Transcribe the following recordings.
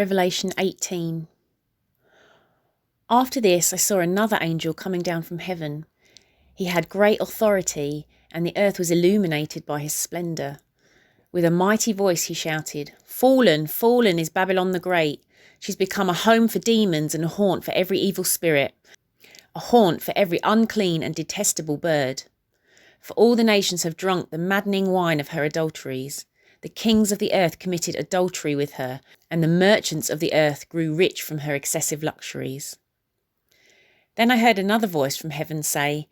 Revelation 18. After this I saw another angel coming down from heaven. He had great authority, and the earth was illuminated by his splendour. With a mighty voice he shouted, "Fallen, fallen is Babylon the Great. She's become a home for demons and a haunt for every evil spirit, a haunt for every unclean and detestable bird. For all the nations have drunk the maddening wine of her adulteries. The kings of the earth committed adultery with her, and the merchants of the earth grew rich from her excessive luxuries." Then I heard another voice from heaven say,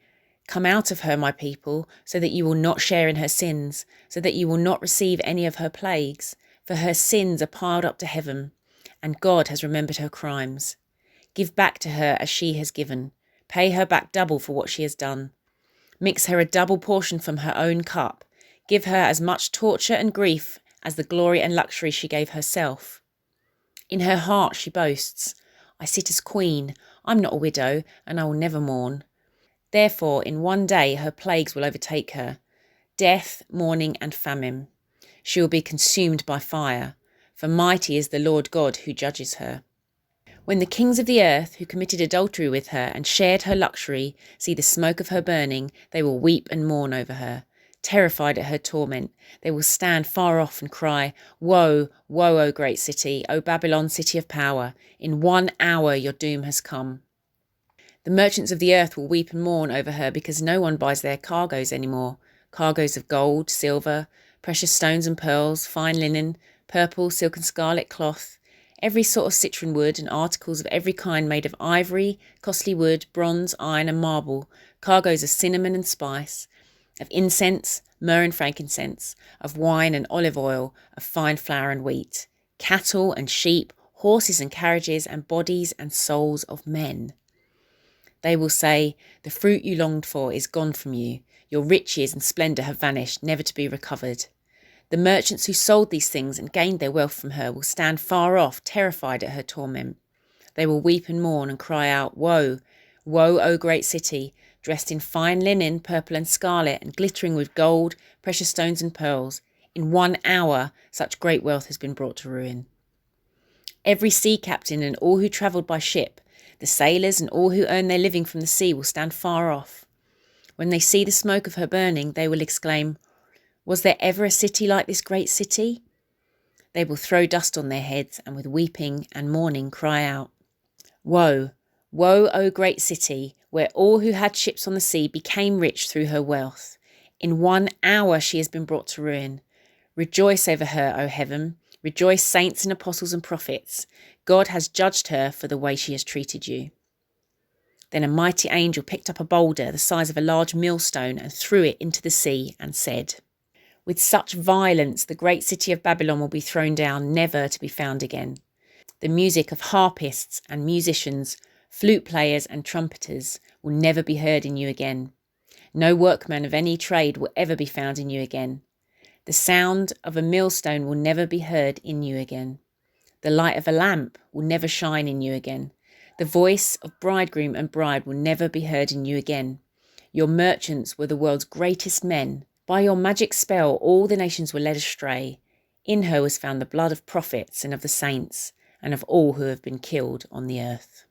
"Come out of her, my people, so that you will not share in her sins, so that you will not receive any of her plagues, for her sins are piled up to heaven, and God has remembered her crimes. Give back to her as she has given. Pay her back double for what she has done. Mix her a double portion from her own cup. Give her as much torture and grief as the glory and luxury she gave herself. In her heart she boasts, 'I sit as queen. I'm not a widow, and I will never mourn.' Therefore, in one day her plagues will overtake her, death, mourning, and famine. She will be consumed by fire, for mighty is the Lord God who judges her. When the kings of the earth, who committed adultery with her and shared her luxury, see the smoke of her burning, they will weep and mourn over her. Terrified at her torment, they will stand far off and cry, 'Woe, woe, O great city, O Babylon, city of power! In 1 hour your doom has come.' The merchants of the earth will weep and mourn over her because no one buys their cargoes anymore, cargoes of gold, silver, precious stones and pearls, fine linen, purple, silk and scarlet cloth, every sort of citron wood and articles of every kind made of ivory, costly wood, bronze, iron and marble, cargoes of cinnamon and spice, of incense, myrrh and frankincense, of wine and olive oil, of fine flour and wheat, cattle and sheep, horses and carriages, and bodies and souls of men. They will say, 'The fruit you longed for is gone from you. Your riches and splendour have vanished, never to be recovered.' The merchants who sold these things and gained their wealth from her will stand far off, terrified at her torment. They will weep and mourn and cry out, 'Woe, woe, O great city, dressed in fine linen, purple and scarlet, and glittering with gold, precious stones and pearls. In 1 hour such great wealth has been brought to ruin.' Every sea captain and all who travelled by ship, the sailors and all who earn their living from the sea will stand far off. When they see the smoke of her burning, they will exclaim, 'Was there ever a city like this great city?' They will throw dust on their heads and with weeping and mourning cry out, 'Woe, woe, O great city, where all who had ships on the sea became rich through her wealth. In 1 hour she has been brought to ruin. Rejoice over her, O heaven. Rejoice, saints and apostles and prophets. God has judged her for the way she has treated you.' Then a mighty angel picked up a boulder the size of a large millstone and threw it into the sea and said, 'With such violence the great city of Babylon will be thrown down, never to be found again. The music of harpists and musicians, flute players and trumpeters will never be heard in you again. No workman of any trade will ever be found in you again. The sound of a millstone will never be heard in you again. The light of a lamp will never shine in you again. The voice of bridegroom and bride will never be heard in you again. Your merchants were the world's greatest men. By your magic spell all the nations were led astray. In her was found the blood of prophets and of the saints, and of all who have been killed on the earth.'"